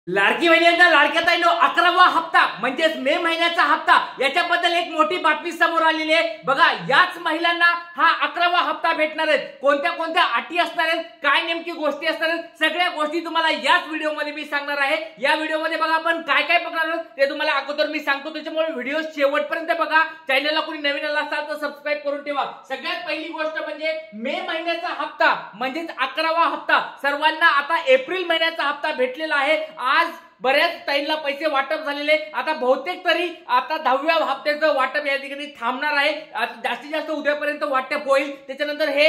लाडकी बहिणींना लाडक्या ताईंनो 11वा हप्ता म्हणजेच मे महिन्याचा हप्ता याच्याबद्दल एक मोठी बातमी समोर आलेली आहे। बघा, याच महिलांना हा 11वा हप्ता भेटणार आहे। कोणत्या कोणत्या अटी असणार आहेत, काय नेमकी गोष्टी असणार आहेत, सगळ्या गोष्टी तुम्हाला याच व्हिडिओमध्ये मी सांगणार आहे। या व्हिडिओमध्ये बघा आपण काय काय बघणार आहोत ते तुम्हाला अगोदर मी सांगतो, त्याच्यामुळे व्हिडिओ शेवटपर्यंत बघा। चॅनलला कोणी नवीन आला असाल तर सबस्क्राइब करून ठेवा। सगळ्यात पहिली गोष्ट म्हणजे मे महिन्याचा हप्ता म्हणजेच 11वा हप्ता। सर्वांना आता एप्रिल महिन्याचा हप्ता भेटलेला आहे। आज बऱ्याच ताईंना पैसे वाटप झालेले, आता बहुतेक तरी आता 10व्या हप्त्याचं वाटप या ठिकाणी थांबणार आहे। जास्तीत जास्त उद्यापर्यंत वाटप होईल, त्याच्यानंतर हे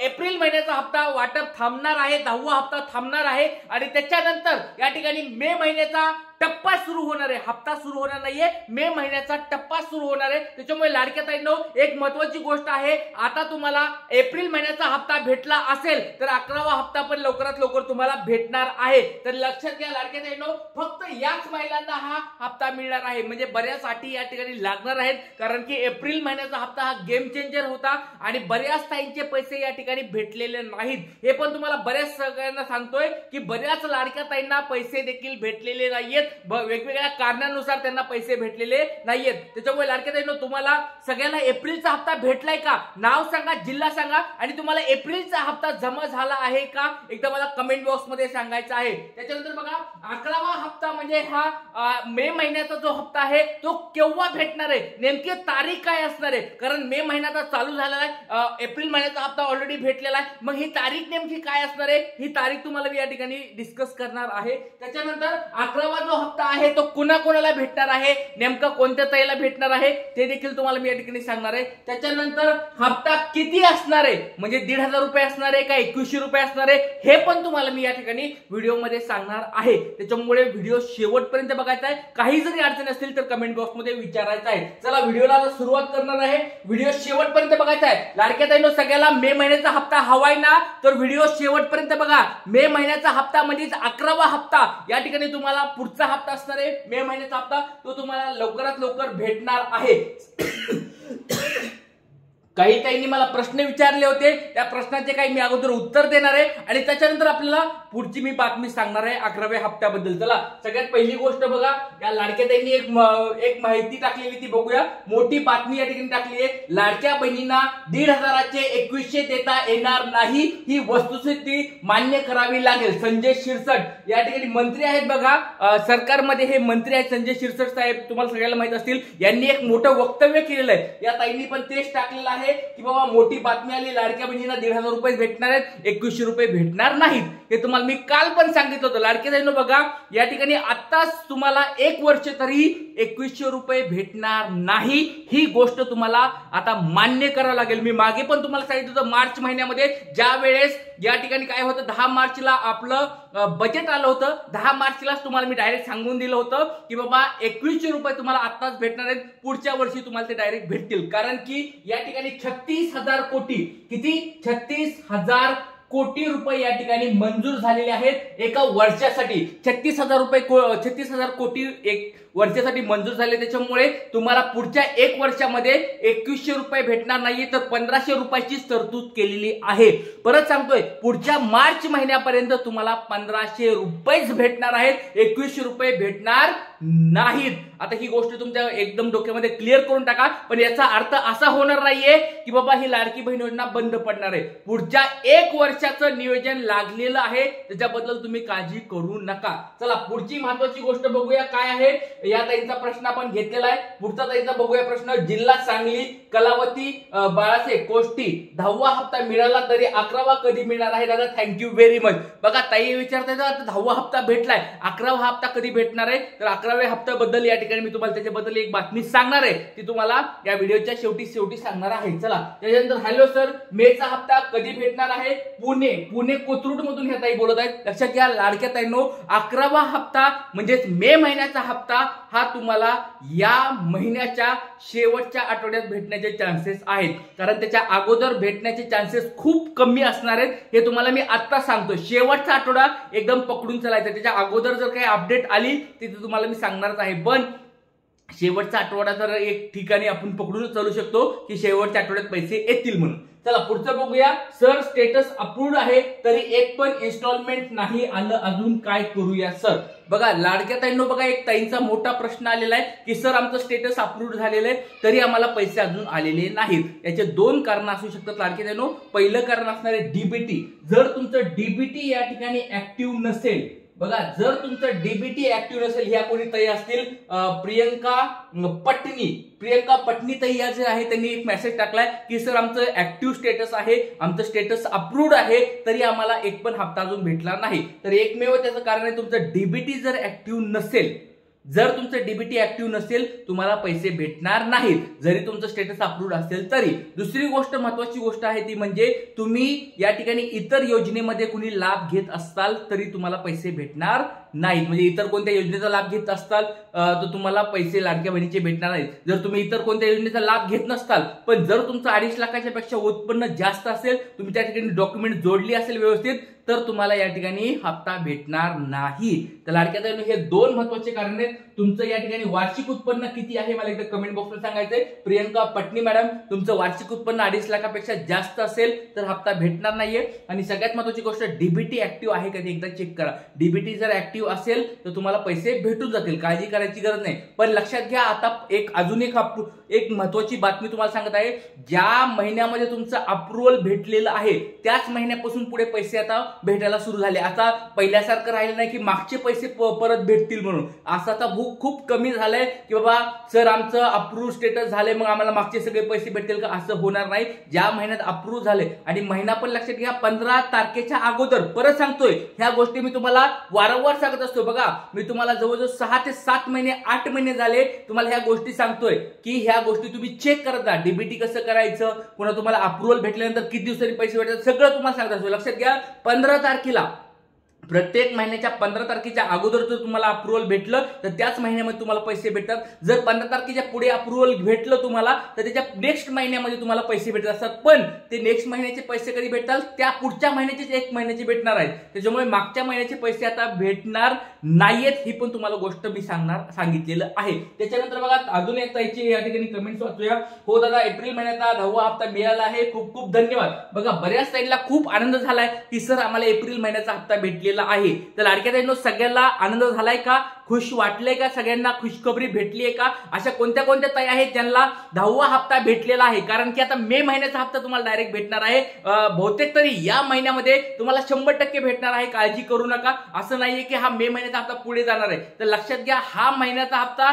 एप्रिल महिन्याचा हप्ता वाटप थांबणार आहे, 10वा हप्ता थांबणार आहे आणि त्याच्यानंतर या ठिकाणी मे महिन्याचा टप्पा सुरू होणार आहे। हप्ता सुरू होणार नाहीये, मे महिन्याचा टप्पा सुरू होणार आहे। त्याच्यामुळे लाडक्या ताईंनो एक महत्त्वाची गोष्ट आहे, आता तुम्हाला एप्रिल महिन्याचा हप्ता भेटला असेल तर 11वा हप्ता पण लवकरात लवकर तुम्हाला भेटणार आहे। तर लक्षात घ्या लाडक्या ताईंनो, फक्त याच महिलांना हा हप्ता मिळणार आहे। म्हणजे बऱ्याच अटी या ठिकाणी लागणार आहेत, कारण की एप्रिल महिन्याचा हप्ता हा गेम चेंजर होता आणि बऱ्याच ताईंचे पैसे या ठिकाणी भेटलेले नाहीत। हे पण तुम्हाला बऱ्याच सगळ्यांना सांगतोय की बऱ्याच लाडक्या ताईंना पैसे देखील भेटलेले नाहीयेत, वेगवेगळ्या कारणांनुसार त्यांना पैसे भेटलेले नाहीयेत। त्याच्यामुळे लाडक्या ताईंनो, तुम्हाला सगळ्यांना एप्रिलचा हप्ता भेटलाय का, नाव सांगा, जिल्हा सांगा आणि तुम्हाला एप्रिलचा हप्ता जमा झाला आहे का एकदा मला कमेंट बॉक्स मध्ये सांगायचं आहे। त्याच्यानंतर बघा, 11वा हप्ता म्हणजे हा मे महिन्याचा जो हप्ता आहे तो केव्हा भेटणार आहे, नेमकी तारीख काय असणार आहे, कारण मे महिना चालू झालेला आहे, एप्रिल महिन्याचा हप्ता ऑलरेडी भेटलेला आहे। मग ही तारीख नेमकी काय असणार आहे, ही तारीख तुम्हाला मी या ठिकाणी डिस्कस करणार आहे। त्याच्यानंतर 11वा जो हप्ता आहे तो कुणाकुणाला भेटणार आहे, नेमका कोणत्या ताईला भेटणार आहे ते देखील तुम्हाला मी या ठिकाणी सांगणार आहे। त्याच्यानंतर हप्ता किती असणार आहे, म्हणजे 1,500 रुपये असणार आहे का 2100 रुपये असणार आहे, हे पण तुम्हाला मी या ठिकाणी व्हिडिओमध्ये सांगणार आहे। त्याच्यामुळे व्हिडिओ शेवटपर्यंत बघायचा आहे। काही जरी अडचण असतील तर कमेंट बॉक्स मध्ये विचारायचं आहे। चला व्हिडिओला आता सुरुवात करणार आहे, व्हिडिओ शेवटपर्यंत बघायचा आहे। लाडक्या ताईंनो, सगळ्याला मे महिन्याचा हप्ता हवाय ना, तर व्हिडिओ शेवटपर्यंत बघा। मे महिन्याचा हप्ता म्हणजे 11वा हप्ता, या ठिकाणी तुम्हाला पुढचा हप्ता असणार आहे मे महिन्याचा हप्ता, तो तुम्हाला लवकरात लवकर भेटणार आहे। काही ताईंनी मला प्रश्न विचारले होते, त्या प्रश्नाचे काही मी अगोदर उत्तर देणार आहे आणि त्याच्यानंतर आपल्याला पुढची मी बातमी सांगणार आहे 11व्या हप्त्याबद्दल। चला सगळ्यात पहिली गोष्ट बघा, या लाडक्या ताईंनी एक माहिती टाकलेली, ती बघूया। मोठी बातमी या ठिकाणी टाकली आहे, लाडक्या बहिणींना 1,500चे 2100 देता येणार नाही, ही वस्तुस्थिती मान्य करावी लागेल। संजय शिरसाट या ठिकाणी मंत्री आहेत बघा, सरकारमध्ये हे मंत्री आहेत संजय शिरसाट साहेब, तुम्हाला सगळ्याला माहित असतील। यांनी एक मोठं वक्तव्य केलेलं आहे, या ताईंनी पण तेच टाकलेलं आहे की बाबा मोठी बातमी आली, लाडक्या बहिणींना 1,500 रुपये भेटणार आहेत, 2100 रुपये भेटणार नाहीत। हे तुम्हाला मी काल पण सांगितलं होतं। लाडक्या बहिणींनो बघा, या ठिकाणी आताच तुम्हाला 1 वर्ष तरी 2100 रुपये भेटणार नाही, ही गोष्ट तुम्हाला आता मान्य करावं लागेल। मी मागे पण तुम्हाला सांगितलं होतं, मार्च महिन्यामध्ये ज्या वेळेस या ठिकाणी काय होतं, 10 मार्चला आपलं बजेट आलं होतं, 10 मार्चलाच तुम्हाला मी डायरेक्ट सांगून दिलं होतं की बाबा 2100 रुपये तुम्हाला आताच भेटणार आहेत, पुढच्या वर्षी तुम्हाला ते डायरेक्ट भेटतील। कारण की या ठिकाणी 36,000 कोटी, किती 36,000 कोटी रुपये या ठिकाणी मंजूर झालेले आहेत एका वर्षासाठी। 36,000 कोटी एक वर्षासाठी मंजूर झाले। त्याच्यामुळे तुम्हाला पुढच्या 1 वर्षामध्ये 2100 रुपये भेटणार नाही, तर 1500 रुपयाची तरतूद केलेली आहे। परत सांगतोय, पुढच्या मार्च महिन्यापर्यंत तुम्हाला 1500 रुपयेच भेटणार आहेत, 2100 रुपये भेटणार नाहीत। आता ही गोष्ट तुमच्या एकदम डोक्यामध्ये क्लिअर करून टाका। पण याचा अर्थ असा होणार नाहीये की बाबा ही लाडकी बहीण योजना बंद पडणार आहे। पुढच्या 1 वर्षाचं नियोजन लागलेलं आहे, त्याच्याबद्दल तुम्ही काळजी करू नका। चला पुढची महत्वाची गोष्ट बघूया काय आहे। या ताईंचा प्रश्न आपण घेतलेला आहे, पुढचा ताईंचा बघूया प्रश्न। जिल्हा सांगली, कलावती बाळासे कोष्टी, 10वा हप्ता मिळाला तरी 11वा कधी मिळणार आहे? दादा थँक्यू व्हेरी मच। बघा ताई विचारताय, 10वा हप्ता भेटलाय, 11वा हप्ता कधी भेटणार आहे? तर 11व्या हप्त्याबद्दल या ठिकाणी मी तुम्हाला त्याच्याबद्दल एक बातमी सांगणार आहे, ती तुम्हाला या व्हिडिओच्या शेवटी सांगणार आहे। चला त्याच्यानंतर, हॅलो सर, मेचा हप्ता कधी भेटणार आहे? पुणे कोथरूड मधून ह्या ताई बोलत आहेत। लक्षात घ्या लाडक्या ताईंनो, 11वा हप्ता म्हणजेच मे महिन्याचा हप्ता हा तुम्हाला या महिन्याच्या शेवटच्या आठवड्यात भेटण्याचे चान्सेस आहेत, कारण त्याच्या अगोदर भेटण्याचे चान्सेस खूप कमी असणार आहेत। हे तुम्हाला मी आता सांगतो, शेवटचा आठवडा एकदम पकडून चालायचा, त्याच्या अगोदर जर काही अपडेट आली तिथे तुम्हाला मी सांगणारच आहे। पण शेवटचा आठवडा तर एक ठिकाणी आपण पकडून चालू शकतो की शेवटच्या आठवड्यात पैसे येतील म्हणून। चला पुढचं बघूया. सर स्टेटस अप्रूव्ड आहे तरी एक पण इन्स्टॉलमेंट नाही आलं, अजून काय करूया सर? बघा लाडक्या ताईंनो, बघा एक ताईंचा मोठा प्रश्न आलेला आहे की सर आमचं स्टेटस अप्रूव्ड झालेलं आहे तरी आम्हाला पैसे अजून आलेले नाहीत. याचे दोन कारण असू शकतात लाडक्या ताईंनो. पहिलं कारण असणार आहे डीबीटी. जर तुमचं डीबीटी या ठिकाणी ऍक्टिव्ह नसेल, बघा जर तुमचं डीबीटी ऍक्टिव्ह नसेल, ह्या कोणी ताई असतील प्रियंका पटनी ताई या जे आहे त्यांनी एक मेसेज टाकलाय की सर आमचं ऍक्टिव्ह स्टेटस आहे, आमचं स्टेटस अप्रूव्ड आहे तरी आम्हाला एक पण हप्ता अजून भेटला नाही. तर एकमेव त्याचं कारण आहे तुमचं डीबीटी जर ऍक्टिव्ह नसेल, जर तुमचं डीबीटी ऍक्टिव्ह नसेल तुम्हाला पैसे भेटणार नाहीत, जरी तुमचं स्टेटस अप्रूव्ड असेल तरी. दुसरी गोष्ट, महत्वाची गोष्ट आहे ती म्हणजे तुम्ही या ठिकाणी इतर योजनेमध्ये कुणी लाभ घेत असताल तरी तुम्हाला पैसे भेटणार नाहीत. म्हणजे इतर कोणत्या योजनेचा लाभ घेत असताल तर तुम्हाला पैसे लाडक्या बहिणीचे भेटणार नाहीत. जर तुम्ही इतर कोणत्या योजनेचा लाभ घेत नसताल, पण जर तुमचं 2.5 लाखाच्या पेक्षा उत्पन्न जास्त असेल, तुम्ही त्या ठिकाणी डॉक्युमेंट जोडली असेल व्यवस्थित, तर तुम्हाला या ठिकाणी हप्ता भेटणार नाही. तर लाडक्या बहिणी हे दोन महत्वाचे कारण आहेत. तुमचं या ठिकाणी वार्षिक उत्पन्न किती आहे मला एकदा कमेंट बॉक्सला सांगायचंय. प्रियंका पटनी मॅडम, तुमचं वार्षिक उत्पन्न 2.5 लाखापेक्षा जास्त असेल तर हप्ता भेटणार नाहीये. आणि सगळ्यात महत्वाची गोष्ट, डीबीटी ऍक्टिव्ह आहे का ते एकदा चेक करा. डीबीटी जर ऍक्टिव्ह असेल तर तुम्हाला पैसे भेटून जातील, काळजी करायची गरज नाही. पण लक्षात घ्या, आता अजून एक महत्वाची बातमी तुम्हाला सांगत आहे. ज्या महिन्यामध्ये तुमचं अप्रुव्हल भेटलेलं आहे त्याच महिन्यापासून पुढे पैसे आता भेटायला सुरू झाले. आता पहिल्यासारखं राहिलं नाही की मागचे पैसे परत भेटतील म्हणून. असं आता खूप कमी झालंय की बाबा सर आमचं अप्रूव्ह स्टेटस झालंय मग आम्हाला मागचे सगळे पैसे भेटतील का, असं होणार नाही. ज्या महिन्यात अप्रूव्ह झाले, आणि महिना पण लक्षात घ्या 15 तारखेच्या अगोदर, परत सांगतोय ह्या गोष्टी मी तुम्हाला वारंवार सांगत असतो. बघा मी तुम्हाला जवळजवळ 6 ते 7 महिने 8 महिने झाले तुम्हाला ह्या गोष्टी सांगतोय की ह्या गोष्टी तुम्ही चेक करत जा. डीबीटी कसं करायचं, पुन्हा तुम्हाला अप्रूव्हल भेटल्यानंतर किती दिवसांनी पैसे भेटतात, सगळं तुम्हाला सांगत असतो. लक्षात घ्या, 15 तारखेला, प्रत्येक महिन्याच्या 15 तारखेच्या अगोदर जर तुम्हाला अप्रूव्हल भेटलं तर त्याच महिन्यामध्ये तुम्हाला पैसे भेटतात. जर 15 तारखेच्या पुढे अप्रूव्हल भेटलं तुम्हाला तर त्याच्या नेक्स्ट महिन्यामध्ये तुम्हाला पैसे भेटत असतात. पण ते नेक्स्ट महिन्याचे पैसे कधी भेटतात, त्या पुढच्या महिन्याचेच 1 महिन्याचे भेटणार आहेत. त्याच्यामुळे मागच्या महिन्याचे पैसे आता भेटणार नाहीयेत, ही पण तुम्हाला गोष्ट मी सांगितलेलं आहे. त्याच्यानंतर बघा अजून एक ताईची या ठिकाणी कमेंट्स वाचूया. हो दादा, एप्रिल महिन्याचा 10वा हप्ता मिळाला आहे, खूप खूप धन्यवाद. बघा बऱ्याच ताईंना खूप आनंद झालाय की सर आम्हाला एप्रिल महिन्याचा हप्ता भेटलेला आहे. तर लाडक्या ताईंनो सगळ्यांना आनंद झालाय का, खुश वाटलंय का, सगळ्यांना खुशखबरी भेटली आहे का? अशा कोणत्या कोणत्या ताई आहेत ज्यांना 10वा हप्ता भेटलेला आहे? कारण की आता मे महिन्याचा हप्ता तुम्हाला डायरेक्ट भेटणार आहे. बहुतेक तरी या महिन्यामध्ये तुम्हाला 100% भेटणार आहे, काळजी करू नका. असं नाहीये की हा मे महिन्याचा हप्ता पुढे जाणार आहे. तर लक्षात घ्या, हा महिन्याचा हप्ता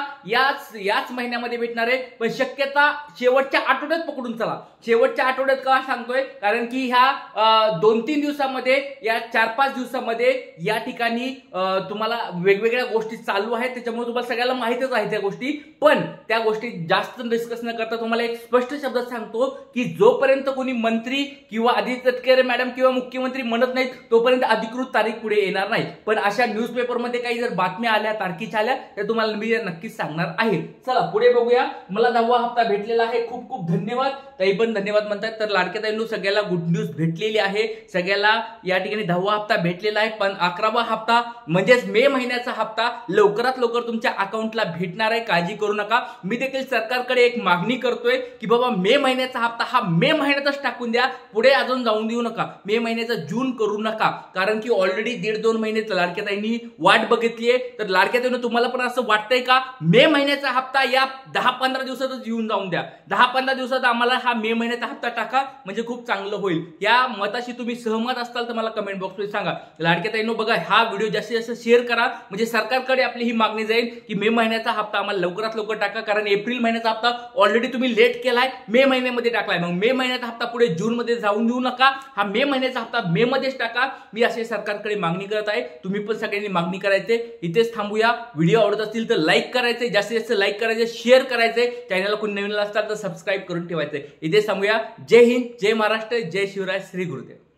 याच महिन्यामध्ये भेटणार आहे. पण शक्यता शेवटच्या आठवड्यात पकडून चला. शेवटच्या आठवड्यात का सांगतोय, कारण की ह्या 2-3 दिवसामध्ये, या 4-5 दिवसामध्ये या ठिकाणी तुम्हाला वेगवेगळ्या गोष्टी चालू आहेत. त्याच्यामुळे तुम्हाला सगळ्याला माहितच आहे त्या गोष्टी. पण त्या गोष्टी जास्त डिस्कस न करता तुम्हाला एक स्पष्ट शब्दात सांगतो की जोपर्यंत कोणी मंत्री किंवा आदित्य तटकरे मॅडम किंवा मुख्यमंत्री म्हणत नाहीत तोपर्यंत अधिकृत तारीख पुढे येणार नाही. पण अशा न्यूजपेपरमध्ये काही जर बातम्या आल्या, तारखेच्या आल्या, तर तुम्हाला मी नक्कीच सांगणार आहे. चला पुढे बघूया. मला 10वा हप्ता भेटलेला आहे, खूप खूप धन्यवाद. ताई पण धन्यवाद म्हणतात. तर लाडक्या ताईंनो सगळ्याला गुड न्यूज भेटलेली आहे. सगळ्याला या ठिकाणी 10वा हप्ता भेटलेला आहे. पण 11वा हप्ता म्हणजेच मे महिन्याचा हप्ता लवकरात लवकर तुमच्या अकाउंटला भेटणार आहे, काळजी करू नका. मी देखील सरकारकडे एक मागणी करतोय की बाबा मे महिन्याचा हप्ता हा मे महिन्यातच टाकून द्या, पुढे अजून जाऊन देऊ नका. मे महिन्याचा जून करू नका, कारण की ऑलरेडी 1.5-2 महिने लाडक्या ताईंनी वाट बघितलीये. तर लाडक्या ताईंनो तुम्हाला पण असं वाटतंय का मे महिन्याचा हप्ता या 10-15 दिवसातच येऊन जाऊन द्या, 10-15 दिवसात आम्हाला हा मे महिन्याचा हप्ता टाका, म्हणजे खूप चांगलं होईल. या मताशी तुम्ही सहमत असताल तर मला कमेंट बॉक्समध्ये सांगा. लाडक्या ताईंनो बघा, हा व्हिडिओ जास्तीत जास्त शेअर करा, म्हणजे सरकारकडे आपली ही मागणी जाईल की मे महिन्याचा हप्ता आम्हाला लवकरात लवकर टाका. कारण एप्रिल महिन्याचा हप्ता ऑलरेडी तुम्ही लेट केलाय, मे महिन्यामध्ये टाकलाय. मग मे महिन्याचा हप्ता पुढे जून मध्ये जाऊन देऊ नका, हा मे महिन्याचा हप्ता मे मध्येच टाका. मी असे सरकारकडे मागणी करत आहे. तुम्ही पण सगळ्यांनी मागणी करायचे. इथेच थांबूया. व्हिडिओ आवडत असतील तर लाईक करायचे, जास्तीत जास्त लाईक करायचे, शेअर करायचे. चॅनलला कोणी नवीन असतात तर सबस्क्राईब करून ठेवायचे. इथेच थांबूया. जय हिंद, जय महाराष्ट्र, जय शिवराय, श्री गुरुदेव.